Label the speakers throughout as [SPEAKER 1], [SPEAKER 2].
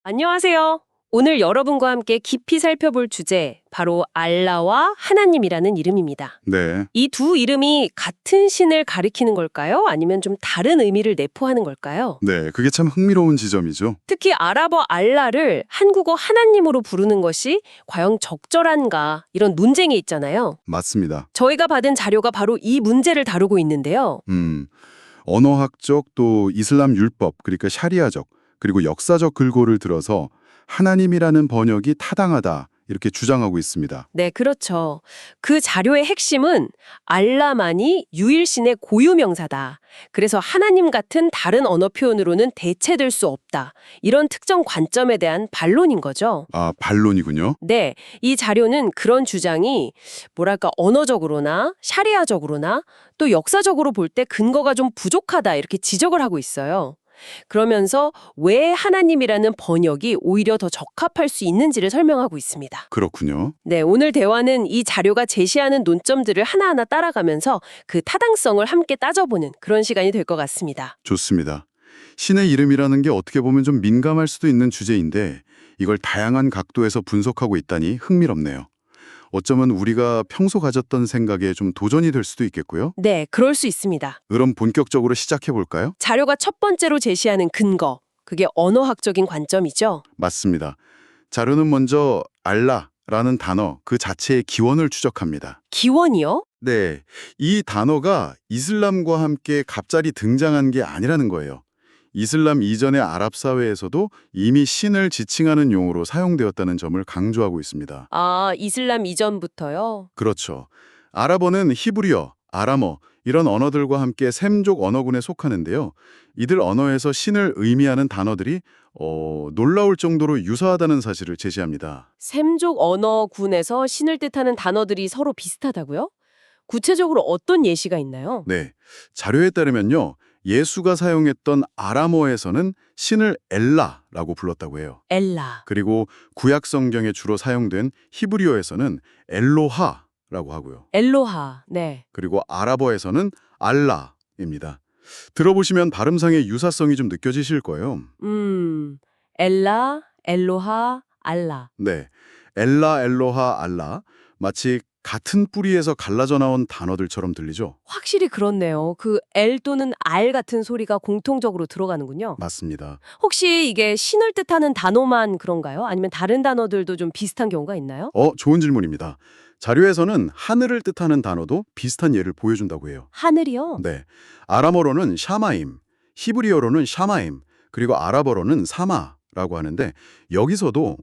[SPEAKER 1] 안녕하세요. 오늘 여러분과 함께 깊이 살펴볼 주제, 바로 알라와 하나님이라는 이름입니다.
[SPEAKER 2] 네,
[SPEAKER 1] 이 두 이름이 같은 신을 가리키는 걸까요? 아니면 좀 다른 의미를 내포하는 걸까요?
[SPEAKER 2] 네, 그게 참 흥미로운 지점이죠.
[SPEAKER 1] 특히 아랍어 알라를 한국어 하나님으로 부르는 것이 과연 적절한가, 이런 논쟁이 있잖아요.
[SPEAKER 2] 맞습니다.
[SPEAKER 1] 저희가 받은 자료가 바로 이 문제를 다루고 있는데요.
[SPEAKER 2] 언어학적 또 이슬람 율법, 그러니까 샤리아적, 그리고 역사적 근거를 들어서 하나님이라는 번역이 타당하다 이렇게 주장하고 있습니다.
[SPEAKER 1] 네, 그렇죠. 그 자료의 핵심은 알라만이 유일신의 고유명사다. 그래서 하나님 같은 다른 언어 표현으로는 대체될 수 없다. 이런 특정 관점에 대한 반론인 거죠.
[SPEAKER 2] 아, 반론이군요.
[SPEAKER 1] 네, 이 자료는 그런 주장이 뭐랄까 언어적으로나 샤리아적으로나 또 역사적으로 볼 때 근거가 좀 부족하다 이렇게 지적을 하고 있어요. 그러면서 왜 하나님이라는 번역이 오히려 더 적합할 수 있는지를 설명하고 있습니다.
[SPEAKER 2] 그렇군요.
[SPEAKER 1] 네, 오늘 대화는 이 자료가 제시하는 논점들을 하나하나 따라가면서 그 타당성을 함께 따져보는 그런 시간이 될 것 같습니다.
[SPEAKER 2] 좋습니다. 신의 이름이라는 게 어떻게 보면 좀 민감할 수도 있는 주제인데 이걸 다양한 각도에서 분석하고 있다니 흥미롭네요. 어쩌면 우리가 평소 가졌던 생각에 좀 도전이 될 수도 있겠고요.
[SPEAKER 1] 네, 그럴 수 있습니다.
[SPEAKER 2] 그럼 본격적으로 시작해 볼까요?
[SPEAKER 1] 자료가 첫 번째로 제시하는 근거, 그게 언어학적인 관점이죠.
[SPEAKER 2] 맞습니다. 자료는 먼저 알라라는 단어 그 자체의 기원을 추적합니다.
[SPEAKER 1] 기원이요?
[SPEAKER 2] 네, 이 단어가 이슬람과 함께 갑자기 등장한 게 아니라는 거예요. 이슬람 이전의 아랍 사회에서도 이미 신을 지칭하는 용어로 사용되었다는 점을 강조하고 있습니다.
[SPEAKER 1] 아, 이슬람 이전부터요?
[SPEAKER 2] 그렇죠. 아랍어는 히브리어, 아람어 이런 언어들과 함께 셈족 언어군에 속하는데요. 이들 언어에서 신을 의미하는 단어들이 놀라울 정도로 유사하다는 사실을 제시합니다.
[SPEAKER 1] 셈족 언어군에서 신을 뜻하는 단어들이 서로 비슷하다고요? 구체적으로 어떤 예시가 있나요?
[SPEAKER 2] 네, 자료에 따르면요. 예수가 사용했던 아람어에서는 신을 엘라라고 불렀다고 해요.
[SPEAKER 1] 엘라,
[SPEAKER 2] 그리고 구약 성경에 주로 사용된 히브리어에서는 엘로하라고 하고요.
[SPEAKER 1] 엘로하, 네.
[SPEAKER 2] 그리고 아랍어에서는 알라입니다. 들어보시면 발음상의 유사성이 좀 느껴지실 거예요.
[SPEAKER 1] 엘라, 엘로하, 알라.
[SPEAKER 2] 네, 엘라, 엘로하, 알라 마치 같은 뿌리에서 갈라져 나온 단어들처럼 들리죠?
[SPEAKER 1] 확실히 그렇네요. 그 엘 또는 알 같은 소리가 공통적으로 들어가는군요.
[SPEAKER 2] 맞습니다.
[SPEAKER 1] 혹시 이게 신을 뜻하는 단어만 그런가요? 아니면 다른 단어들도 좀 비슷한 경우가 있나요?
[SPEAKER 2] 좋은 질문입니다. 자료에서는 하늘을 뜻하는 단어도 비슷한 예를 보여준다고 해요.
[SPEAKER 1] 하늘이요?
[SPEAKER 2] 네, 아람어로는 샤마임, 히브리어로는 샤마임, 그리고 아랍어로는 사마라고 하는데 여기서도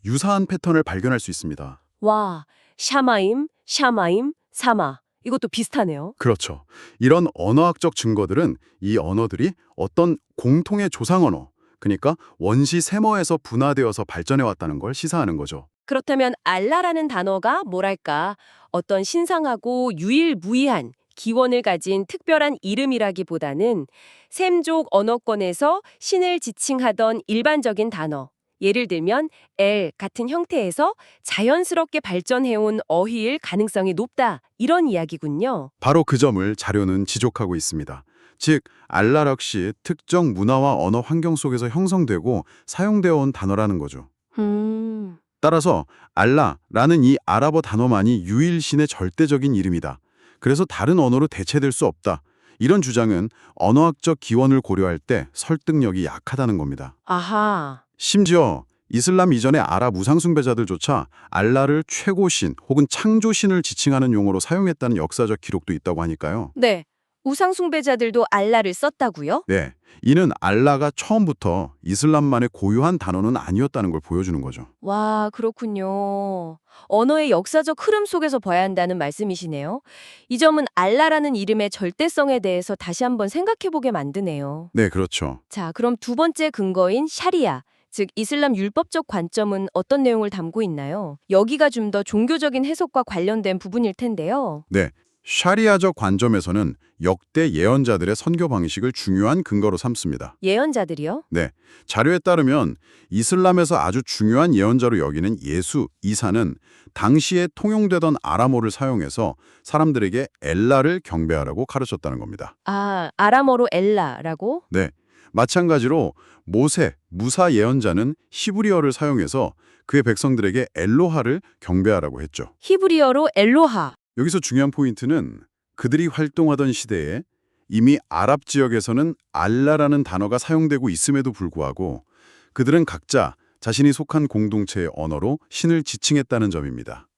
[SPEAKER 2] 유사한 패턴을 발견할 수 있습니다.
[SPEAKER 1] 와, 샤마임, 샤마임, 사마. 이것도 비슷하네요.
[SPEAKER 2] 그렇죠. 이런 언어학적 증거들은 이 언어들이 어떤 공통의 조상 언어, 그러니까 원시 세머에서 분화되어서 발전해왔다는 걸 시사하는 거죠.
[SPEAKER 1] 그렇다면 알라라는 단어가 뭐랄까 어떤 신성하고 유일무이한 기원을 가진 특별한 이름이라기보다는 셈족 언어권에서 신을 지칭하던 일반적인 단어, 예를 들면 엘 같은 형태에서 자연스럽게 발전해온 어휘일 가능성이 높다, 이런 이야기군요.
[SPEAKER 2] 바로 그 점을 자료는 지적하고 있습니다. 즉, 알라 역시 특정 문화와 언어 환경 속에서 형성되고 사용되어 온 단어라는 거죠.
[SPEAKER 1] 음...
[SPEAKER 2] 따라서 알라라는 이 아랍어 단어만이 유일신의 절대적인 이름이다. 그래서 다른 언어로 대체될 수 없다. 이런 주장은 언어학적 기원을 고려할 때 설득력이 약하다는 겁니다.
[SPEAKER 1] 아하...
[SPEAKER 2] 심지어 이슬람 이전의 아랍 우상숭배자들조차 알라를 최고신 혹은 창조신을 지칭하는 용어로 사용했다는 역사적 기록도 있다고 하니까요.
[SPEAKER 1] 네, 우상숭배자들도 알라를 썼다고요?
[SPEAKER 2] 네, 이는 알라가 처음부터 이슬람만의 고유한 단어는 아니었다는 걸 보여주는 거죠.
[SPEAKER 1] 와, 그렇군요. 언어의 역사적 흐름 속에서 봐야 한다는 말씀이시네요. 이 점은 알라라는 이름의 절대성에 대해서 다시 한번 생각해보게 만드네요.
[SPEAKER 2] 네, 그렇죠.
[SPEAKER 1] 자, 그럼 두 번째 근거인 샤리아, 즉 이슬람 율법적 관점은 어떤 내용을 담고 있나요? 여기가 좀 더 종교적인 해석과 관련된 부분일 텐데요.
[SPEAKER 2] 네, 샤리아적 관점에서는 역대 예언자들의 선교 방식을 중요한 근거로 삼습니다.
[SPEAKER 1] 예언자들이요?
[SPEAKER 2] 네, 자료에 따르면 이슬람에서 아주 중요한 예언자로 여기는 예수, 이사는 당시에 통용되던 아람어를 사용해서 사람들에게 엘라를 경배하라고 가르쳤다는 겁니다.
[SPEAKER 1] 아, 아람어로 엘라라고?
[SPEAKER 2] 네, 마찬가지로 모세, 무사 예언자는 히브리어를 사용해서 그의 백성들에게 엘로하를 경배하라고 했죠.
[SPEAKER 1] 히브리어로 엘로하.
[SPEAKER 2] 여기서 중요한 포인트는 그들이 활동하던 시대에 이미 아랍 지역에서는 알라라는 단어가 사용되고 있음에도 불구하고 그들은 각자 자신이 속한 공동체의 언어로 신을 지칭했다는 점입니다.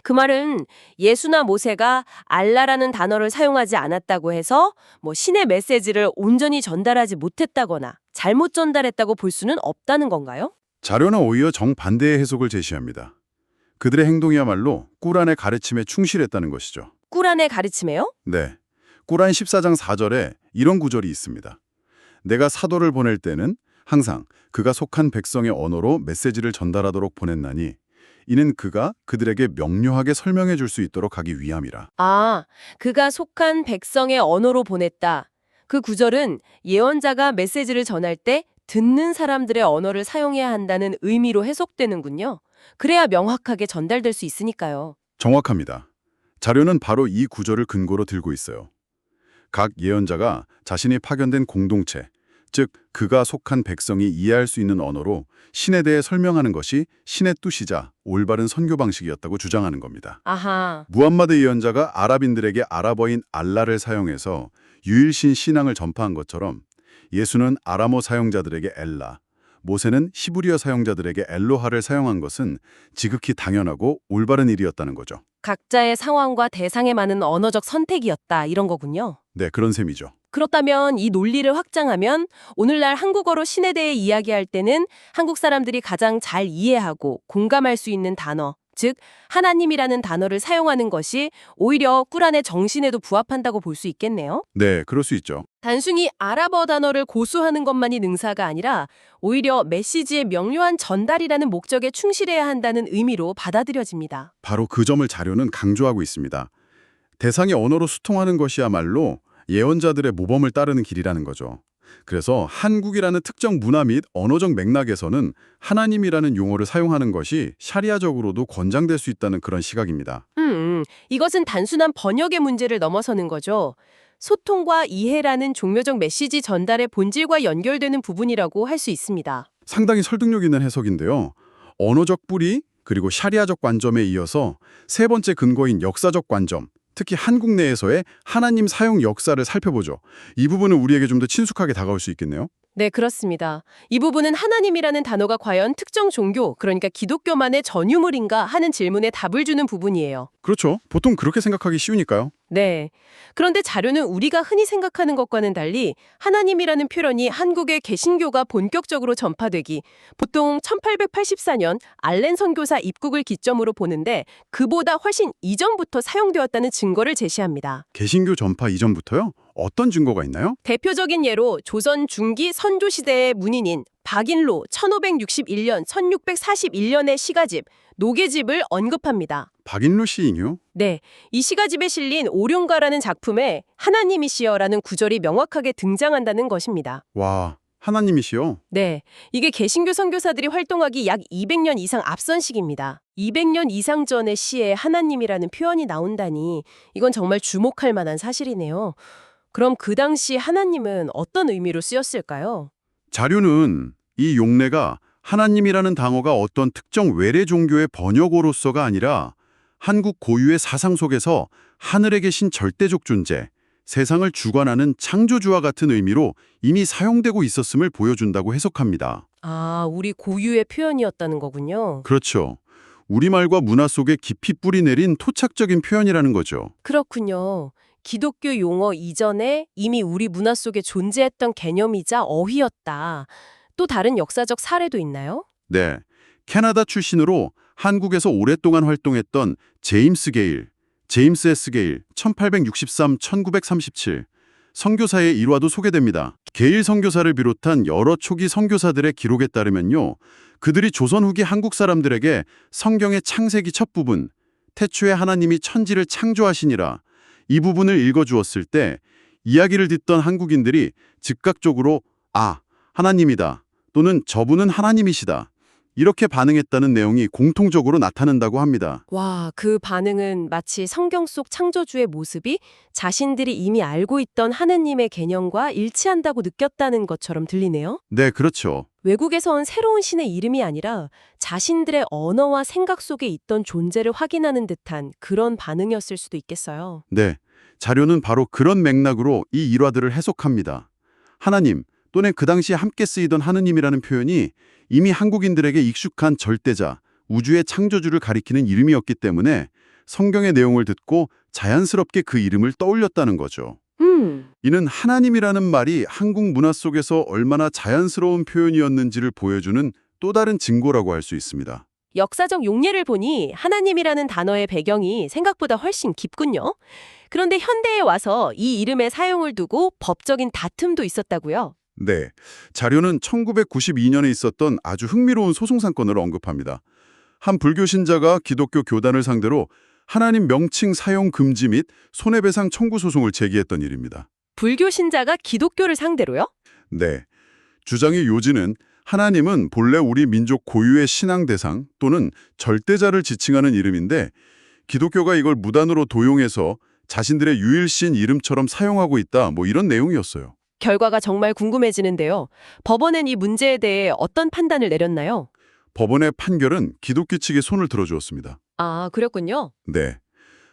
[SPEAKER 1] 그 말은 예수나 모세가 알라라는 단어를 사용하지 않았다고 해서 신의 메시지를 온전히 전달하지 못했다거나 잘못 전달했다고 볼 수는 없다는 건가요?
[SPEAKER 2] 자료는 오히려 정반대의 해석을 제시합니다. 그들의 행동이야말로 꾸란의 가르침에 충실했다는 것이죠.
[SPEAKER 1] 꾸란의 가르침에요?
[SPEAKER 2] 네, 꾸란 14장 4절에 이런 구절이 있습니다. 내가 사도를 보낼 때는 항상 그가 속한 백성의 언어로 메시지를 전달하도록 보냈나니 이는 그가 그들에게 명료하게 설명해 줄 수 있도록 하기 위함이라.
[SPEAKER 1] 아, 그가 속한 백성의 언어로 보냈다. 그 구절은 예언자가 메시지를 전할 때 듣는 사람들의 언어를 사용해야 한다는 의미로 해석되는군요. 그래야 명확하게 전달될 수 있으니까요.
[SPEAKER 2] 정확합니다. 자료는 바로 이 구절을 근거로 들고 있어요. 각 예언자가 자신이 파견된 공동체, 즉 그가 속한 백성이 이해할 수 있는 언어로 신에 대해 설명하는 것이 신의 뜻이자 올바른 선교 방식이었다고 주장하는 겁니다.
[SPEAKER 1] 아하.
[SPEAKER 2] 무함마드 예언자가 아랍인들에게 아랍어인 알라를 사용해서 유일신 신앙을 전파한 것처럼 예수는 아람어 사용자들에게 엘라, 모세는 히브리어 사용자들에게 엘로하를 사용한 것은 지극히 당연하고 올바른 일이었다는 거죠.
[SPEAKER 1] 각자의 상황과 대상에 맞는 언어적 선택이었다 이런 거군요.
[SPEAKER 2] 네, 그런 셈이죠.
[SPEAKER 1] 그렇다면 이 논리를 확장하면 오늘날 한국어로 신에 대해 이야기할 때는 한국 사람들이 가장 잘 이해하고 공감할 수 있는 단어, 즉 하나님이라는 단어를 사용하는 것이 오히려 꾸란의 정신에도 부합한다고 볼 수 있겠네요.
[SPEAKER 2] 네, 그럴 수 있죠.
[SPEAKER 1] 단순히 아랍어 단어를 고수하는 것만이 능사가 아니라 오히려 메시지의 명료한 전달이라는 목적에 충실해야 한다는 의미로 받아들여집니다.
[SPEAKER 2] 바로 그 점을 자료는 강조하고 있습니다. 대상의 언어로 소통하는 것이야말로 예언자들의 모범을 따르는 길이라는 거죠. 그래서 한국이라는 특정 문화 및 언어적 맥락에서는 하나님이라는 용어를 사용하는 것이 샤리아적으로도 권장될 수 있다는 그런 시각입니다.
[SPEAKER 1] 이것은 단순한 번역의 문제를 넘어서는 거죠. 소통과 이해라는 종묘적 메시지 전달의 본질과 연결되는 부분이라고 할 수 있습니다.
[SPEAKER 2] 상당히 설득력 있는 해석인데요. 언어적 뿌리, 그리고 샤리아적 관점에 이어서 세 번째 근거인 역사적 관점, 특히 한국 내에서의 하나님 사용 역사를 살펴보죠. 이 부분은 우리에게 좀 더 친숙하게 다가올 수 있겠네요.
[SPEAKER 1] 네, 그렇습니다. 이 부분은 하나님이라는 단어가 과연 특정 종교, 그러니까 기독교만의 전유물인가 하는 질문에 답을 주는 부분이에요.
[SPEAKER 2] 그렇죠. 보통 그렇게 생각하기 쉬우니까요.
[SPEAKER 1] 네. 그런데 자료는 우리가 흔히 생각하는 것과는 달리 하나님이라는 표현이 한국의 개신교가 본격적으로 전파되기 보통 1884년 알렌 선교사 입국을 기점으로 보는데 그보다 훨씬 이전부터 사용되었다는 증거를 제시합니다.
[SPEAKER 2] 개신교 전파 이전부터요? 어떤 증거가 있나요?
[SPEAKER 1] 대표적인 예로 조선 중기 선조 시대의 문인인 박인로 1561년, 1641년의 시가집, 노계집을 언급합니다.
[SPEAKER 2] 박인로 시인이요?
[SPEAKER 1] 네, 이 시가집에 실린 오룡가라는 작품에 하나님이시여라는 구절이 명확하게 등장한다는 것입니다.
[SPEAKER 2] 와, 하나님이시요?
[SPEAKER 1] 네, 이게 개신교 선교사들이 활동하기 약 200년 이상 앞선 시기입니다. 200년 이상 전의 시에 하나님이라는 표현이 나온다니 이건 정말 주목할 만한 사실이네요. 그럼 그 당시 하나님은 어떤 의미로 쓰였을까요?
[SPEAKER 2] 자료는 이 용례가 하나님이라는 단어가 어떤 특정 외래 종교의 번역어로서가 아니라 한국 고유의 사상 속에서 하늘에 계신 절대적 존재, 세상을 주관하는 창조주와 같은 의미로 이미 사용되고 있었음을 보여준다고 해석합니다.
[SPEAKER 1] 아, 우리 고유의 표현이었다는 거군요.
[SPEAKER 2] 그렇죠. 우리말과 문화 속에 깊이 뿌리 내린 토착적인 표현이라는 거죠.
[SPEAKER 1] 그렇군요. 기독교 용어 이전에 이미 우리 문화 속에 존재했던 개념이자 어휘였다. 또 다른 역사적 사례도 있나요?
[SPEAKER 2] 네, 캐나다 출신으로 한국에서 오랫동안 활동했던 제임스 S. 게일, 1863-1937 선교사의 일화도 소개됩니다. 게일 선교사를 비롯한 여러 초기 선교사들의 기록에 따르면요. 그들이 조선 후기 한국 사람들에게 성경의 창세기 첫 부분, 태초에 하나님이 천지를 창조하시니라 이 부분을 읽어주었을 때 이야기를 듣던 한국인들이 즉각적으로 아, 하나님이다 또는 저분은 하나님이시다 이렇게 반응했다는 내용이 공통적으로 나타난다고 합니다.
[SPEAKER 1] 와, 그 반응은 마치 성경 속 창조주의 모습이 자신들이 이미 알고 있던 하느님의 개념과 일치한다고 느꼈다는 것처럼 들리네요.
[SPEAKER 2] 네, 그렇죠.
[SPEAKER 1] 외국에서 온 새로운 신의 이름이 아니라 자신들의 언어와 생각 속에 있던 존재를 확인하는 듯한 그런 반응이었을 수도 있겠어요.
[SPEAKER 2] 네, 자료는 바로 그런 맥락으로 이 일화들을 해석합니다. 하나님 또는 그 당시 함께 쓰이던 하느님이라는 표현이 이미 한국인들에게 익숙한 절대자, 우주의 창조주를 가리키는 이름이었기 때문에 성경의 내용을 듣고 자연스럽게 그 이름을 떠올렸다는 거죠. 이는 하나님이라는 말이 한국 문화 속에서 얼마나 자연스러운 표현이었는지를 보여주는 또 다른 증거라고 할 수 있습니다.
[SPEAKER 1] 역사적 용례를 보니 하나님이라는 단어의 배경이 생각보다 훨씬 깊군요. 그런데 현대에 와서 이 이름의 사용을 두고 법적인 다툼도 있었다고요.
[SPEAKER 2] 네, 자료는 1992년에 있었던 아주 흥미로운 소송 사건을 언급합니다. 한 불교 신자가 기독교 교단을 상대로 하나님 명칭 사용 금지 및 손해배상 청구 소송을 제기했던 일입니다.
[SPEAKER 1] 불교 신자가 기독교를 상대로요?
[SPEAKER 2] 네, 주장의 요지는 하나님은 본래 우리 민족 고유의 신앙 대상 또는 절대자를 지칭하는 이름인데 기독교가 이걸 무단으로 도용해서 자신들의 유일신 이름처럼 사용하고 있다, 이런 내용이었어요.
[SPEAKER 1] 결과가 정말 궁금해지는데요. 법원은 이 문제에 대해 어떤 판단을 내렸나요?
[SPEAKER 2] 법원의 판결은 기독교 측의 손을 들어주었습니다.
[SPEAKER 1] 아, 그랬군요.
[SPEAKER 2] 네.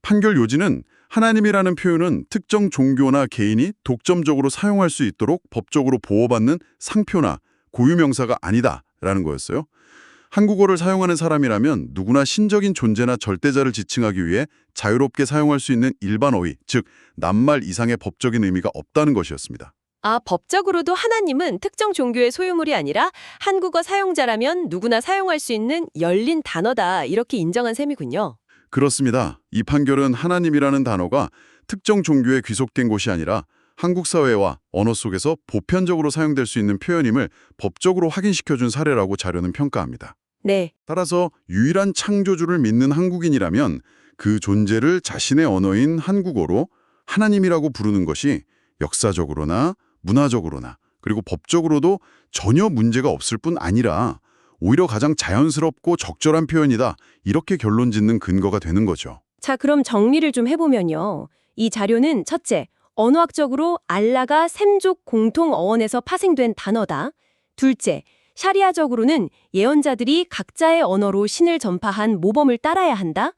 [SPEAKER 2] 판결 요지는 하나님이라는 표현은 특정 종교나 개인이 독점적으로 사용할 수 있도록 법적으로 보호받는 상표나 고유명사가 아니다라는 거였어요. 한국어를 사용하는 사람이라면 누구나 신적인 존재나 절대자를 지칭하기 위해 자유롭게 사용할 수 있는 일반 어휘, 즉 낱말 이상의 법적인 의미가 없다는 것이었습니다.
[SPEAKER 1] 아, 법적으로도 하나님은 특정 종교의 소유물이 아니라 한국어 사용자라면 누구나 사용할 수 있는 열린 단어다, 이렇게 인정한 셈이군요.
[SPEAKER 2] 그렇습니다. 이 판결은 하나님이라는 단어가 특정 종교에 귀속된 것이 아니라 한국 사회와 언어 속에서 보편적으로 사용될 수 있는 표현임을 법적으로 확인시켜준 사례라고 자료는 평가합니다.
[SPEAKER 1] 네.
[SPEAKER 2] 따라서 유일한 창조주를 믿는 한국인이라면 그 존재를 자신의 언어인 한국어로 하나님이라고 부르는 것이 역사적으로나 문화적으로나 그리고 법적으로도 전혀 문제가 없을 뿐 아니라 오히려 가장 자연스럽고 적절한 표현이다, 이렇게 결론 짓는 근거가 되는 거죠.
[SPEAKER 1] 자, 그럼 정리를 좀 해보면요. 이 자료는 첫째, 언어학적으로 알라가 셈족 공통 어원에서 파생된 단어다. 둘째, 샤리아적으로는 예언자들이 각자의 언어로 신을 전파한 모범을 따라야 한다.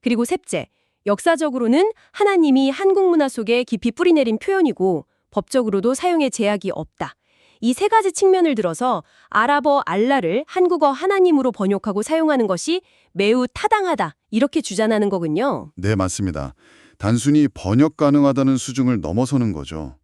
[SPEAKER 1] 그리고 셋째, 역사적으로는 하나님이 한국 문화 속에 깊이 뿌리내린 표현이고 법적으로도 사용에 제약이 없다. 이 세 가지 측면을 들어서 아랍어 알라를 한국어 하나님으로 번역하고 사용하는 것이 매우 타당하다, 이렇게 주장하는 거군요.
[SPEAKER 2] 네, 맞습니다. 단순히 번역 가능하다는 수준을 넘어서는 거죠.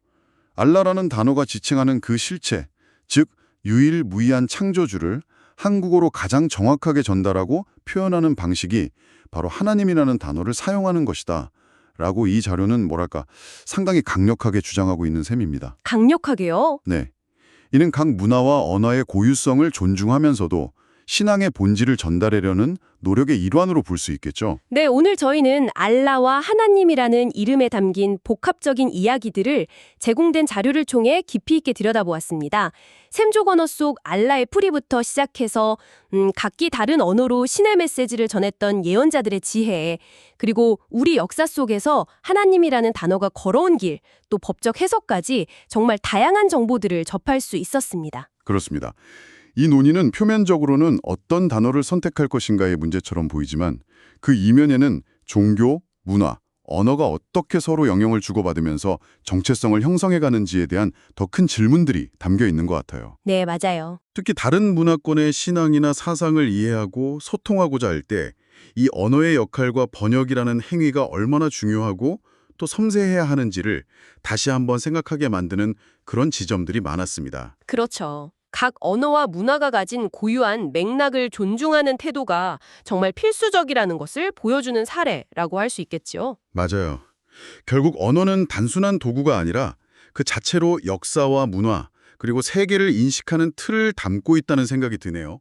[SPEAKER 2] 알라라는 단어가 지칭하는 그 실체, 즉 유일무이한 창조주를 한국어로 가장 정확하게 전달하고 표현하는 방식이 바로 하나님이라는 단어를 사용하는 것이다 라고 이 자료는 상당히 강력하게 주장하고 있는 셈입니다.
[SPEAKER 1] 강력하게요?
[SPEAKER 2] 네. 이는 각 문화와 언어의 고유성을 존중하면서도 신앙의 본질을 전달하려는 노력의 일환으로 볼 수 있겠죠.
[SPEAKER 1] 네, 오늘 저희는 알라와 하나님이라는 이름에 담긴 복합적인 이야기들을 제공된 자료를 통해 깊이 있게 들여다보았습니다. 셈족 언어 속 알라의 뿌리부터 시작해서 각기 다른 언어로 신의 메시지를 전했던 예언자들의 지혜, 그리고 우리 역사 속에서 하나님이라는 단어가 걸어온 길, 또 법적 해석까지 정말 다양한 정보들을 접할 수 있었습니다.
[SPEAKER 2] 그렇습니다. 이 논의는 표면적으로는 어떤 단어를 선택할 것인가의 문제처럼 보이지만 그 이면에는 종교, 문화, 언어가 어떻게 서로 영향을 주고받으면서 정체성을 형성해가는지에 대한 더 큰 질문들이 담겨 있는 것 같아요.
[SPEAKER 1] 네, 맞아요.
[SPEAKER 2] 특히 다른 문화권의 신앙이나 사상을 이해하고 소통하고자 할 때 이 언어의 역할과 번역이라는 행위가 얼마나 중요하고 또 섬세해야 하는지를 다시 한번 생각하게 만드는 그런 지점들이 많았습니다.
[SPEAKER 1] 그렇죠. 각 언어와 문화가 가진 고유한 맥락을 존중하는 태도가 정말 필수적이라는 것을 보여주는 사례라고 할 수 있겠죠.
[SPEAKER 2] 맞아요. 결국 언어는 단순한 도구가 아니라 그 자체로 역사와 문화, 그리고 세계를 인식하는 틀을 담고 있다는 생각이 드네요.